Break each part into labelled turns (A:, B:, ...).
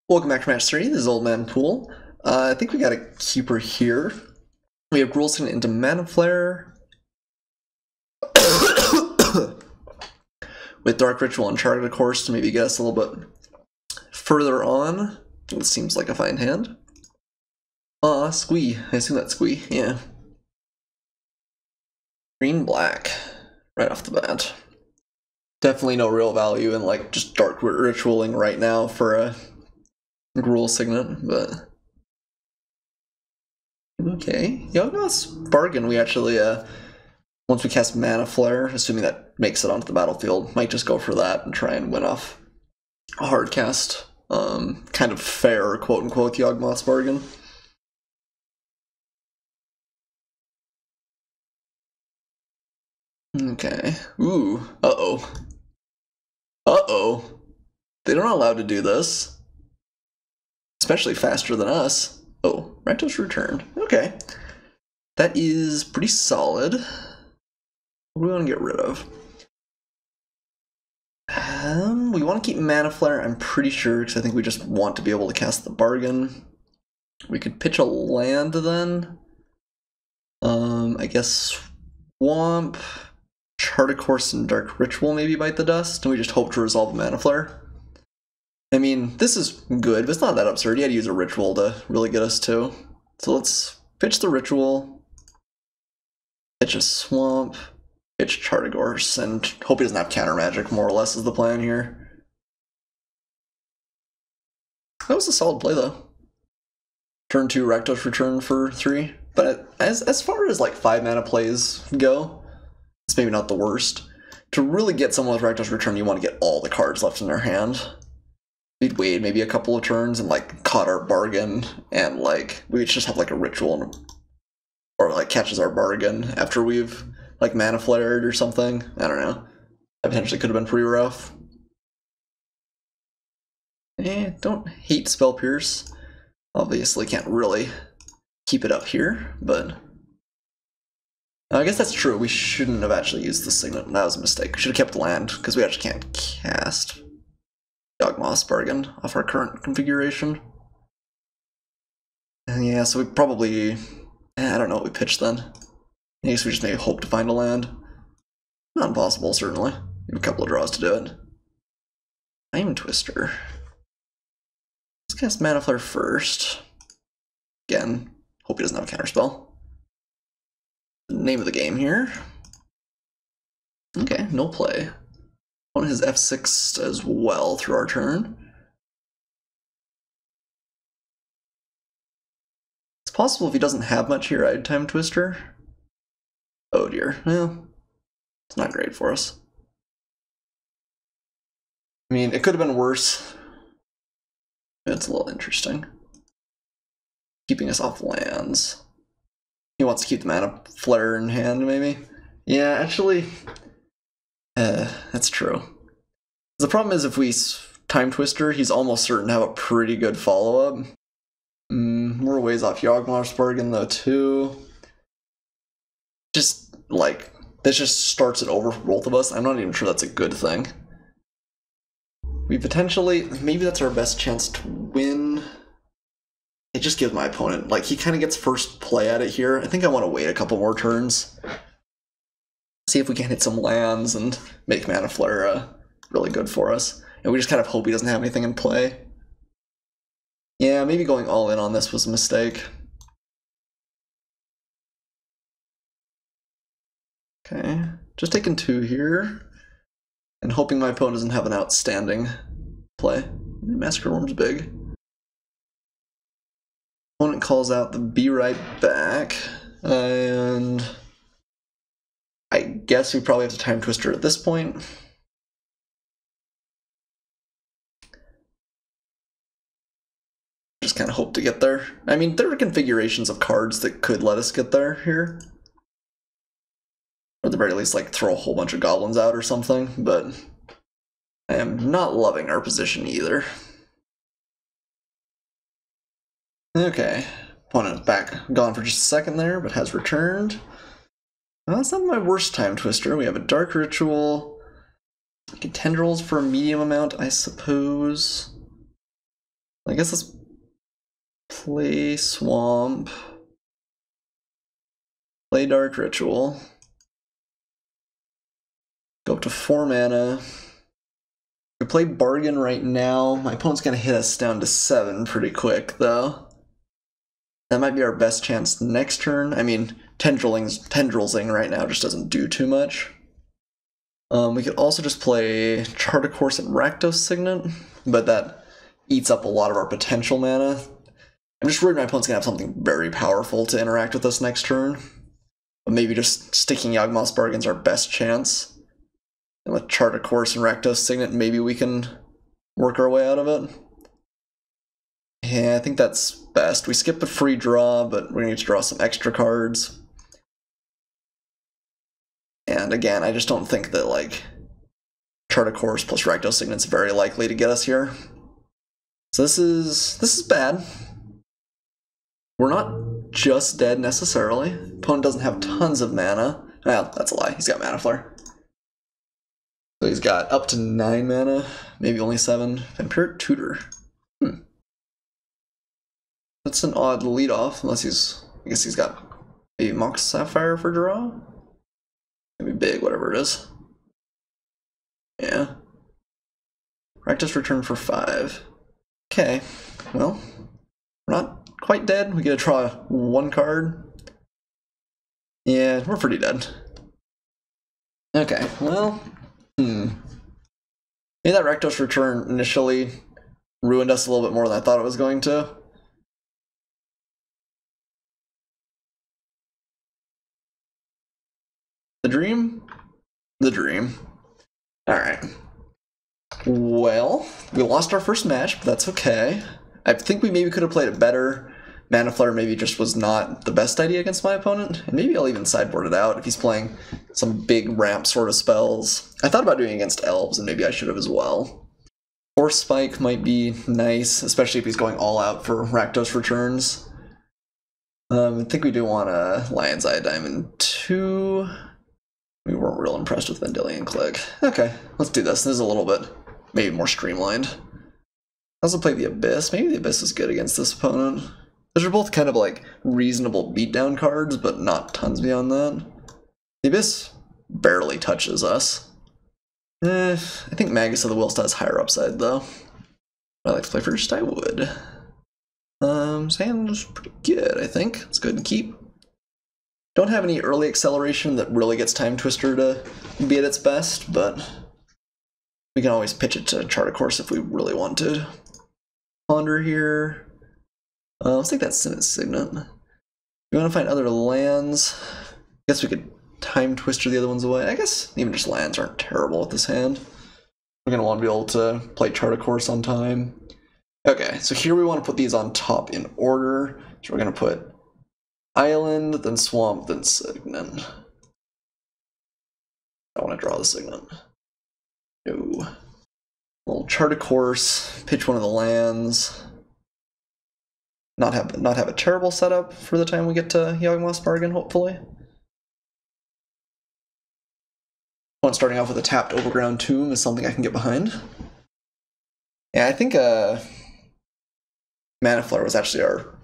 A: Welcome back to match 3. This is Oldmanpoole. I think we got a keeper here. We have Grulson into Mana Flare with Dark Ritual Uncharted, of course, to maybe get us a little bit further on. This seems like a fine hand. Squee. I assume that's Squee, yeah. Green-black, right off the bat. Definitely no real value in like just Dark Ritualing right now for a Gruul Signet, but okay. Yawgmoth's Bargain, we actually, once we cast Mana Flare, assuming that makes it onto the battlefield, might just go for that and try and win off a hard cast. Kind of fair, quote-unquote, Yawgmoth's Bargain. Okay. Ooh. Uh-oh. Uh-oh. They're not allowed to do this. Especially faster than us. Oh, Rakdos returned. Okay. That is pretty solid. What do we want to get rid of? We want to keep Mana Flare, I'm pretty sure, because I think we just want to be able to cast the Bargain. We could pitch a land then. I guess Swamp, Charted Course, and Dark Ritual maybe bite the dust, and we just hope to resolve the Mana Flare. I mean, this is good, but it's not that absurd. You had to use a ritual to really get us to. So let's pitch the ritual, pitch a swamp, pitch Charted Course, and hope he doesn't have counter magic, more or less, is the plan here. That was a solid play, though. Turn 2, Rakdos return for 3. But as far as like 5 mana plays go, it's maybe not the worst. To really get someone with Rakdos return, you want to get all the cards left in their hand. We'd wait maybe a couple of turns and like caught our bargain, and like we just have like a ritual or like catches our bargain after we've like mana flared or something. I don't know. That potentially could have been pretty rough. Don't hate Spell Pierce. Obviously can't really keep it up here, but I guess that's true. We shouldn't have actually used the Signet. That was a mistake. We should have kept land because we actually can't cast Yawgmoth's Bargain off our current configuration. And yeah, so we probably, I don't know what we pitched then. I guess we just maybe hope to find a land. Not impossible, certainly. We have a couple of draws to do it. Time Twister. Let's cast Mana Flare first. Again, hope he doesn't have a counterspell. The name of the game here. Okay, no play. On his F6 as well through our turn. It's possible if he doesn't have much here, I'd Time Twister. Oh dear, well, it's not great for us. I mean, it could have been worse. It's a little interesting. Keeping us off lands. He wants to keep the Mana Flare in hand, maybe? Yeah, actually, that's true. The problem is if we Time Twister, he's almost certain to have a pretty good follow-up. We're ways off Yawgmoth's Bargain, though, too. Just, like, this just starts it over for both of us. I'm not even sure that's a good thing. We potentially, maybe that's our best chance to win. It just gives my opponent, like, he kind of gets first play at it here. I think I want to wait a couple more turns. See if we can hit some lands and make Mana Flare really good for us. And we just kind of hope he doesn't have anything in play. Yeah, maybe going all in on this was a mistake. Okay, just taking 2 here. And hoping my opponent doesn't have an outstanding play. Massacre Worm's big. Opponent calls out the Be Right Back. And I guess we probably have to Time Twister at this point. Just kind of hope to get there. I mean, there are configurations of cards that could let us get there here. Or at the very least, like, throw a whole bunch of goblins out or something, but I am not loving our position either. Okay, opponent back, gone for just a second there, but has returned. Well, that's not my worst Time Twister. We have a Dark Ritual, Tendrils for a medium amount, I suppose. I guess let's play Swamp. Play Dark Ritual. Go up to 4 mana. We play Bargain right now. My opponent's gonna hit us down to 7 pretty quick, though. That might be our best chance next turn. I mean, Tendrilsing right now just doesn't do too much. We could also just play Chart a Course and Rakdos Signet, but that eats up a lot of our potential mana. I'm just worried my opponent's gonna have something very powerful to interact with us next turn. But maybe just sticking Yawgmoth's Bargain's our best chance. And with Chart a Course and Rakdos Signet, maybe we can work our way out of it. Yeah, I think that's best. We skip the free draw, but we're gonna need to draw some extra cards. And again, I just don't think that, like, Chart a Course plus Rakdos Signet's very likely to get us here. So this is bad. We're not just dead necessarily. Opponent doesn't have tons of mana. Well, that's a lie. He's got Mana Flare. So he's got up to 9 mana, maybe only 7. Vampiric Tutor. That's an odd leadoff, unless I guess he's got maybe Mox Sapphire for draw? Maybe big, whatever it is. Yeah. Rakdos Return for 5. Okay, well, we're not quite dead. We get to draw 1 card. Yeah, we're pretty dead. Okay, well, maybe that Rakdos Return initially ruined us a little bit more than I thought it was going to. The dream? The dream. Alright. Well, we lost our first match, but that's okay. I think we maybe could have played it better. Mana Flare maybe just was not the best idea against my opponent. And maybe I'll even sideboard it out if he's playing some big ramp sort of spells. I thought about doing it against elves, and maybe I should have as well. Force Spike might be nice, especially if he's going all out for Rakdos Returns. I think we do want a Lion's Eye Diamond 2. We weren't real impressed with Vendilion Click. Okay, let's do this. This is a little bit, maybe more streamlined. I also play the Abyss. Maybe the Abyss is good against this opponent. Those are both kind of like reasonable beatdown cards, but not tons beyond that. The Abyss barely touches us. I think Magus of the Will still has higher upside, though. I'd like to play first, I would. Sand's pretty good, I think. It's good to keep. Don't have any early acceleration that really gets Time Twister to be at its best, but we can always pitch it to Chart a Course if we really want to. Ponder here. Let's take that Signet. We want to find other lands. I guess we could Time Twister the other ones away. I guess even just lands aren't terrible with this hand. We're going to want to be able to play Chart a Course on time. Okay, so here we want to put these on top in order. So we're going to put Island, then Swamp, then Signet. I want to draw the Signet. No. We'll Chart a Course, pitch one of the lands. Not have a terrible setup for the time we get to Yawgmoth's Bargain, hopefully. One starting off with a tapped Overground Tomb is something I can get behind. Yeah, I think Mana Flare was actually our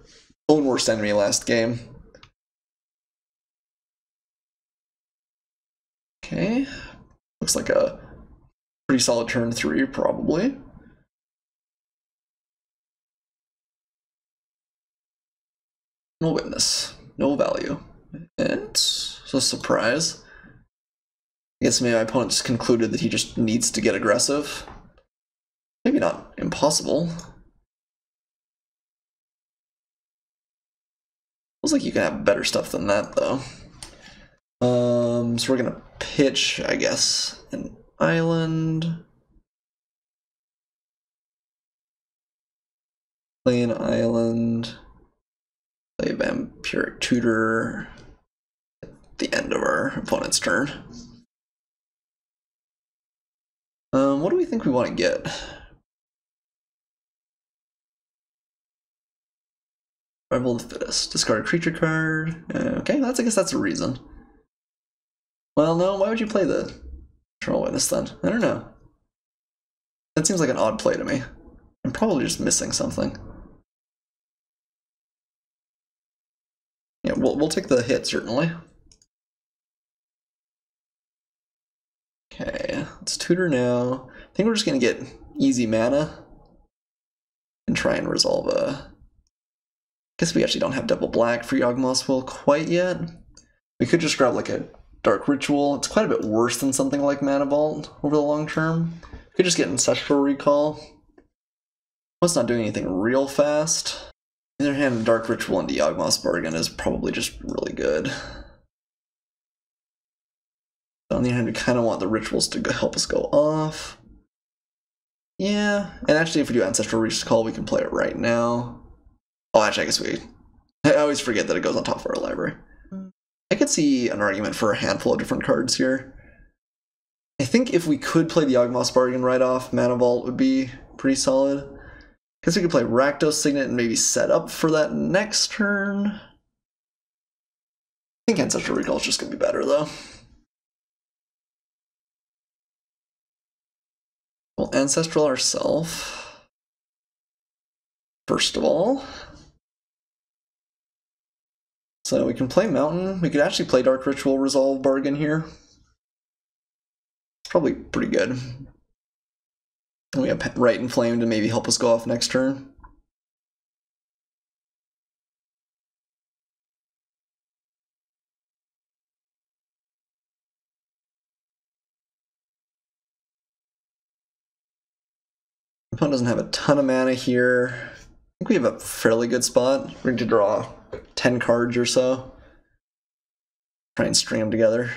A: own worst enemy last game. Okay, looks like a pretty solid turn 3, probably. No witness, no value. It's a surprise. I guess maybe my opponent just concluded that he just needs to get aggressive. Maybe not impossible. Feels like you can have better stuff than that, though. So we're gonna pitch, I guess, an island. Play an island. Play Vampiric Tutor at the end of our opponent's turn. What do we think we want to get? Rival the Fittest. Discard a creature card. Okay, I guess that's a reason. Well, no, why would you play the Eternal Witness then? I don't know. That seems like an odd play to me. I'm probably just missing something. Yeah, we'll take the hit, certainly. Okay, let's tutor now. I think we're just gonna get easy mana and try and resolve a... Guess we actually don't have double black for Oldmanpoole quite yet. We could just grab like a Dark Ritual. It's quite a bit worse than something like Mana Vault over the long term. We could just get Ancestral Recall. It's not doing anything real fast. On the other hand, Dark Ritual into Yawgmoth's Bargain is probably just really good. On the other hand, we kind of want the rituals to help us go off. Yeah, and actually if we do Ancestral Recall, we can play it right now. Oh, actually, I guess I always forget that it goes on top of our library. I could see an argument for a handful of different cards here. I think if we could play the Yawgmoth's Bargain right off, Mana Vault would be pretty solid. Guess we could play Rakdos Signet and maybe set up for that next turn. I think Ancestral Recall is just going to be better, though. We'll Ancestral ourselves, first of all. So we can play Mountain. We could actually play Dark Ritual Resolve Bargain here. Probably pretty good. And we have Right and Flame to maybe help us go off next turn. Opponent doesn't have a ton of mana here. I think we have a fairly good spot. We're going to draw 10 cards or so. Try and string them together.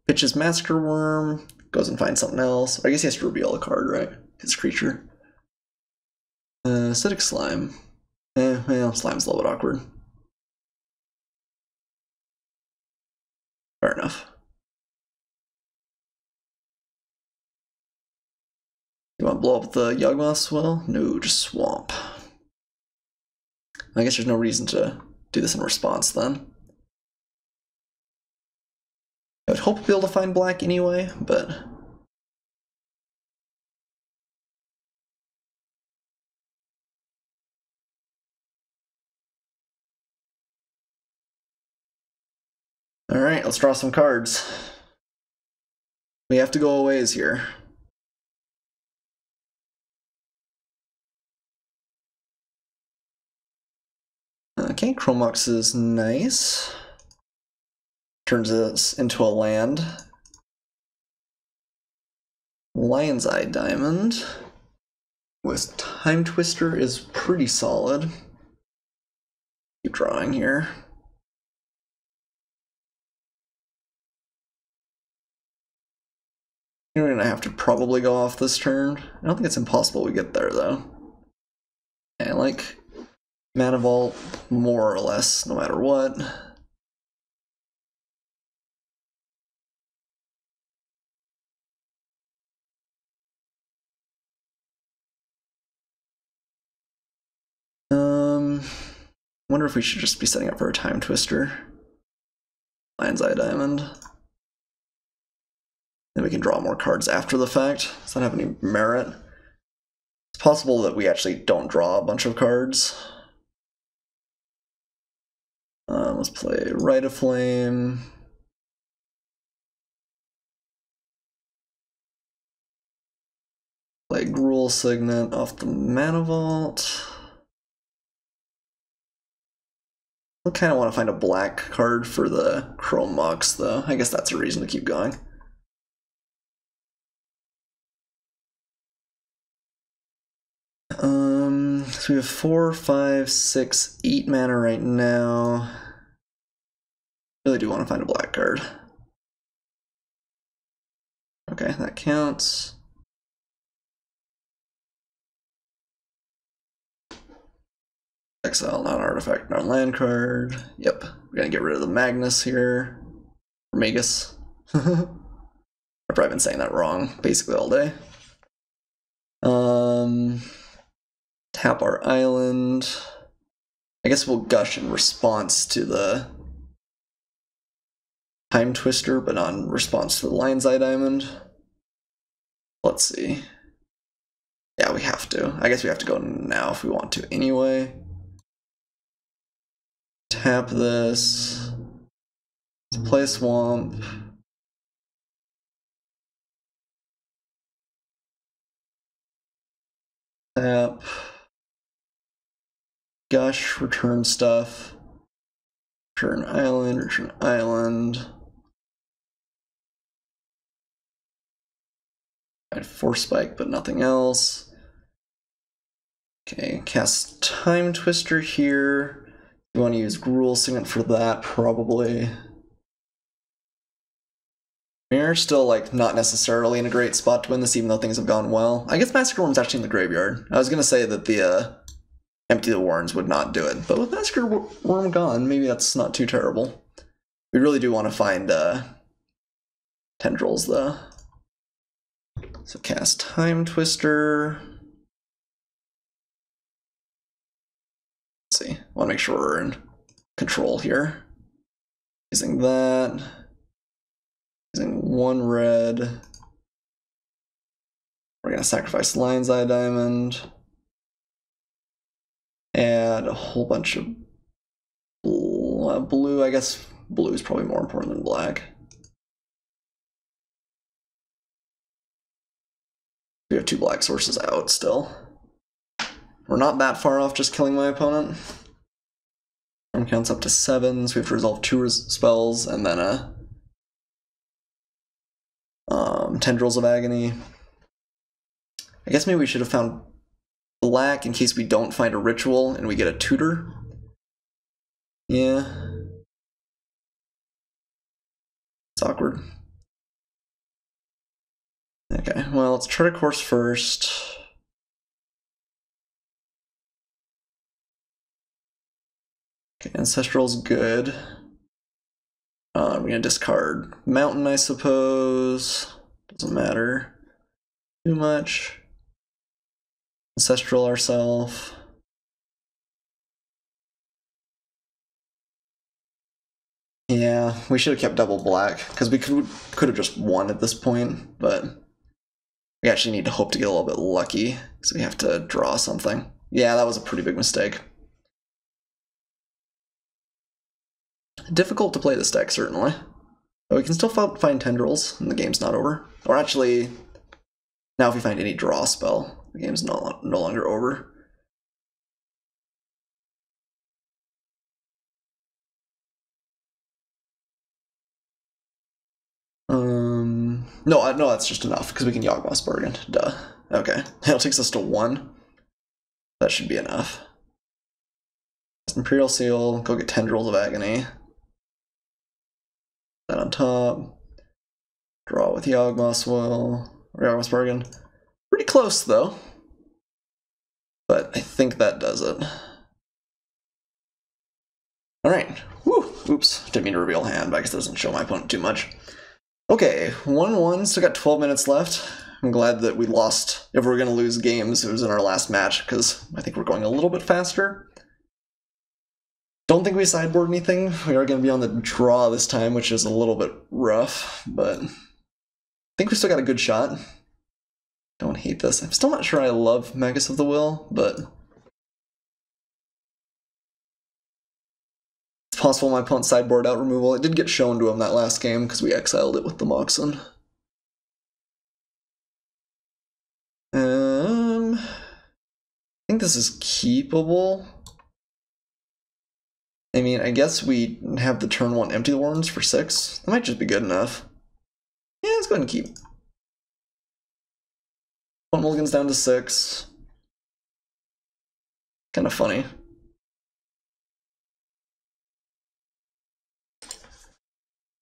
A: Pitches Massacre Worm, goes and finds something else. I guess he has to reveal a card, right? His creature. Acidic Slime. Well, Slime's a little bit awkward. Fair enough. You want to blow up the Yawgmoth's well? No, just Swamp. I guess there's no reason to do this in response then. I would hope to be able to find black anyway, but... Alright, let's draw some cards. We have to go a ways here. Okay, Chromox is nice. Turns us into a land. Lion's Eye Diamond with Time Twister is pretty solid. Keep drawing here. We're gonna have to probably go off this turn. I don't think it's impossible we get there though. And like Mana Vault more or less, no matter what. Wonder if we should just be setting up for a Time Twister. Lion's Eye Diamond. Then we can draw more cards after the fact. Does that have any merit? It's possible that we actually don't draw a bunch of cards. Let's play Rite of Flame. Play Gruul Signet off the Mana Vault. I kind of want to find a black card for the Chrome Mox, though. I guess that's a reason to keep going. So we have 4, 5, 6, 8 mana right now. Really do want to find a black card. Okay, that counts. Exile, non-artifact, non-land card. Yep, we're gonna get rid of the Magnus here. Or Magus. I've probably been saying that wrong basically all day. Tap our island. I guess we'll gush in response to the Time Twister, but not in response to the Lion's Eye Diamond. Let's see. Yeah, we have to. I guess we have to go now if we want to anyway. Tap this. Let's play Swamp. Tap. Gush, return stuff. Return island, return island. I'd Force Spike, but nothing else. Okay, cast Time Twister here. You want to use Gruul Signet for that, probably. We're still, like, not necessarily in a great spot to win this, even though things have gone well. I guess Massacre Worm's actually in the graveyard. I was going to say that the Empty the Warrens would not do it, but with Massacre Worm gone, maybe that's not too terrible. We really do want to find Tendrils, though. So cast Time Twister. Let's see. I want to make sure we're in control here. Using that. Using 1 red. We're going to sacrifice Lion's Eye Diamond. Add a whole bunch of blue. I guess blue is probably more important than black. We have 2 black sources out still. We're not that far off just killing my opponent. Turn counts up to 7, so we have to resolve 2 spells and then a Tendrils of Agony. I guess maybe we should have found black in case we don't find a ritual and we get a tutor. Yeah. It's awkward. Okay, well, let's try to course first. Okay, Ancestral's good. We're gonna discard Mountain, I suppose. Doesn't matter too much. Ancestral ourselves. Yeah, we should have kept double black, because we could have just won at this point, but we actually need to hope to get a little bit lucky, so we have to draw something. Yeah, that was a pretty big mistake. Difficult to play this deck, certainly. But we can still find Tendrils, and the game's not over. Or actually, now if we find any draw spell, the game's no longer over. No, that's just enough, because we can Yawgmoth's Bargain. Duh. Okay. It takes us to 1. That should be enough. Imperial Seal, go get Tendrils of Agony. That on top. Draw with Yawgmoth's Will, or Yawgmoth's Bargain. Pretty close, though. But I think that does it. Alright. Woo! Oops. Didn't mean to reveal hand, but I guess it doesn't show my opponent too much. Okay, 1-1, still got 12 minutes left. I'm glad that we lost. If we're going to lose games, it was in our last match, because I think we're going a little bit faster. Don't think we sideboard anything. We are going to be on the draw this time, which is a little bit rough, but I think we still got a good shot. Don't hate this. I'm still not sure I love Magus of the Will, but it's possible my opponent sideboard out removal. It did get shown to him that last game because we exiled it with the Moxen. I think this is keepable. I mean, I guess we have the turn 1 Empty the Warrens for 6. That might just be good enough. Yeah, let's go ahead and keep. One mulligan's down to 6. Kind of funny.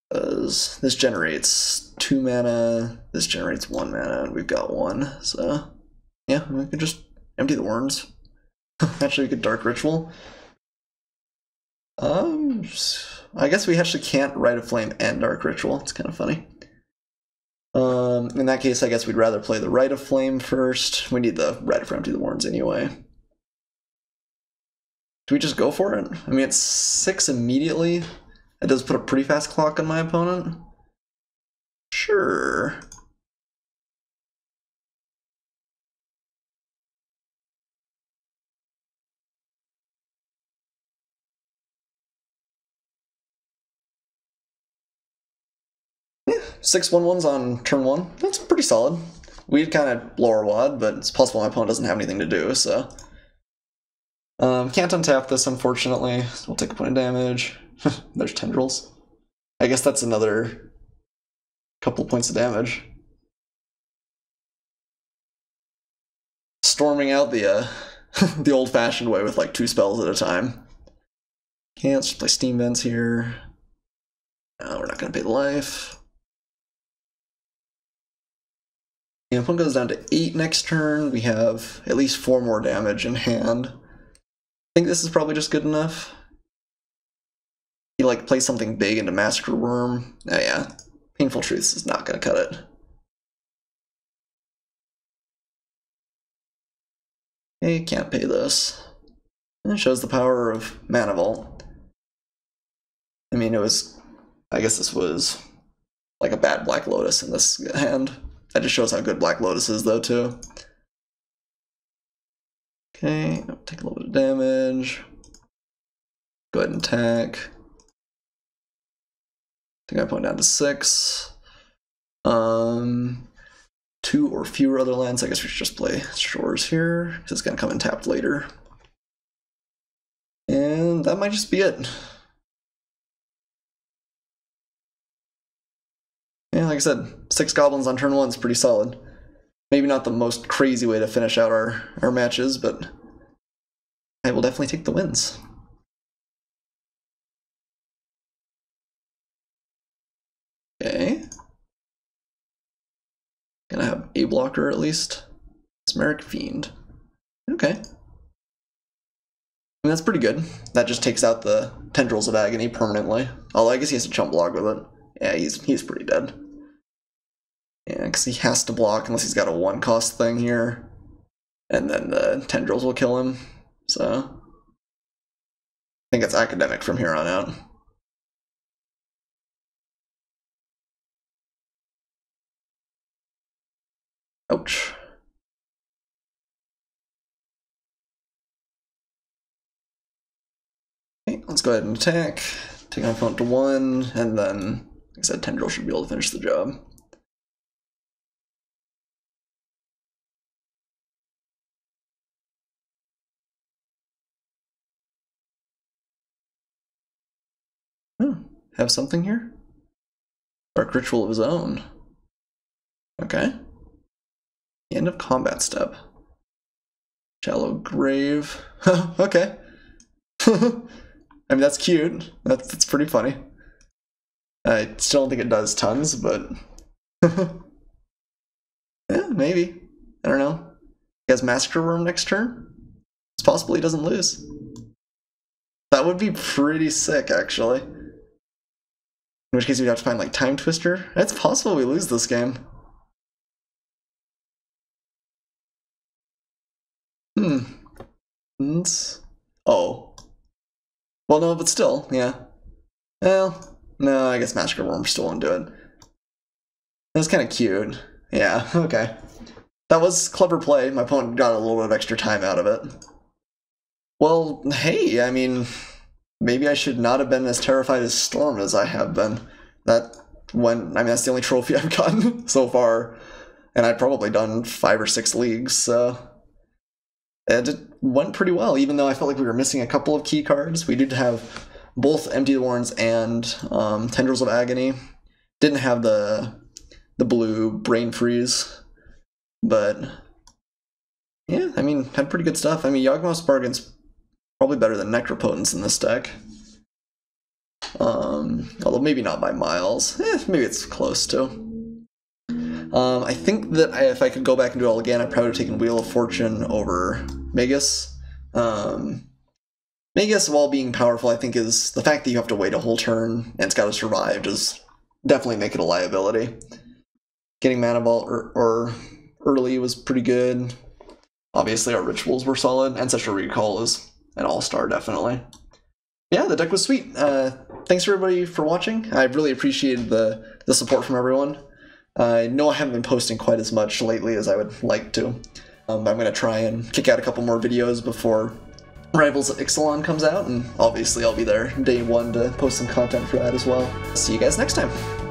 A: Because this generates 2 mana, this generates 1 mana, and we've got 1. So, yeah, we could just empty the Warrens. Actually, we could Dark Ritual. I guess we actually can't Rite of Flame and Dark Ritual. It's kind of funny. In that case, I guess we'd rather play the Rite of Flame first. We need the Rite for Empty the Warrens anyway. Do we just go for it? I mean, it's 6 immediately. It does put a pretty fast clock on my opponent. Sure. 6 1/1s on turn 1. That's pretty solid. We'd kind of blow our wad, but it's possible my opponent doesn't have anything to do, so. Can't untap this, unfortunately. So we'll take a point of damage. There's tendrils. I guess that's another couple points of damage. Storming out the the old-fashioned way with like 2 spells at a time. Okay, let's just play Steam Vents here. No, we're not going to pay the life. And opponent goes down to 8 next turn. We have at least 4 more damage in hand. I think this is probably just good enough. He like plays something big into Massacre Worm. Oh yeah, Painful Truths is not going to cut it. Okay, can't pay this. And it shows the power of Mana Vault. I mean, it was, I guess this was like a bad Black Lotus in this hand. That just shows how good Black Lotus is, though, too. Okay, take a little bit of damage. Go ahead and attack. Take my opponent down to 6. 2 or fewer other lands. I guess we should just play Shores here, because it's going to come in tapped later. And that might just be it. Yeah, like I said, 6 goblins on turn 1 is pretty solid. Maybe not the most crazy way to finish out our matches, but I will definitely take the wins. Okay. Gonna have a blocker at least. Mesmeric Fiend. Okay. I mean, that's pretty good. That just takes out the Tendrils of Agony permanently. Although I guess he has to chump block with it. Yeah, he's pretty dead. Yeah, because he has to block unless he's got a 1-cost thing here. And then the Tendrils will kill him. So I think it's academic from here on out. Ouch. Okay, let's go ahead and attack. Take my opponent to 1, and then, like I said, Tendril should be able to finish the job. Have something here? Dark Ritual of his own. Okay. End of combat step. Shallow Grave. Okay. I mean, that's cute. That's pretty funny. I still don't think it does tons, but yeah, maybe. I don't know. He has Massacre Worm next turn? It's possible he doesn't lose. That would be pretty sick, actually. In which case we'd have to find, like, Time Twister. It's possible we lose this game. Oh. Well, no, but still, yeah. Well, no, I guess Massacre Worm still won't do it. That's kind of cute. Yeah, okay. That was clever play. My opponent got a little bit of extra time out of it. Well, hey, I mean, maybe I should not have been as terrified as Storm as I have been. That's the only trophy I've gotten so far, and I've probably done 5 or 6 leagues, so it went pretty well, even though I felt like we were missing a couple of key cards. We did have both Empty the Warrens and Tendrils of Agony. Didn't have the blue Brain Freeze, but yeah, I mean, had pretty good stuff. I mean, Yawgmoth's Bargain's probably better than Necropotence in this deck. Although maybe not by miles. Maybe it's close to. I think that if I could go back and do it all again, I'd probably have taken Wheel of Fortune over Magus. Magus, while being powerful, I think is the fact that you have to wait a whole turn and it's got to survive does definitely make it a liability. Getting Mana Vault or early was pretty good. Obviously, our rituals were solid. Ancestral Recall is an all-star, definitely. Yeah, the deck was sweet. Thanks everybody for watching. I really appreciated the support from everyone. I know I haven't been posting quite as much lately as I would like to. I'm going to try and kick out a couple more videos before Rivals at Ixalan comes out, and obviously I'll be there day 1 to post some content for that as well. See you guys next time.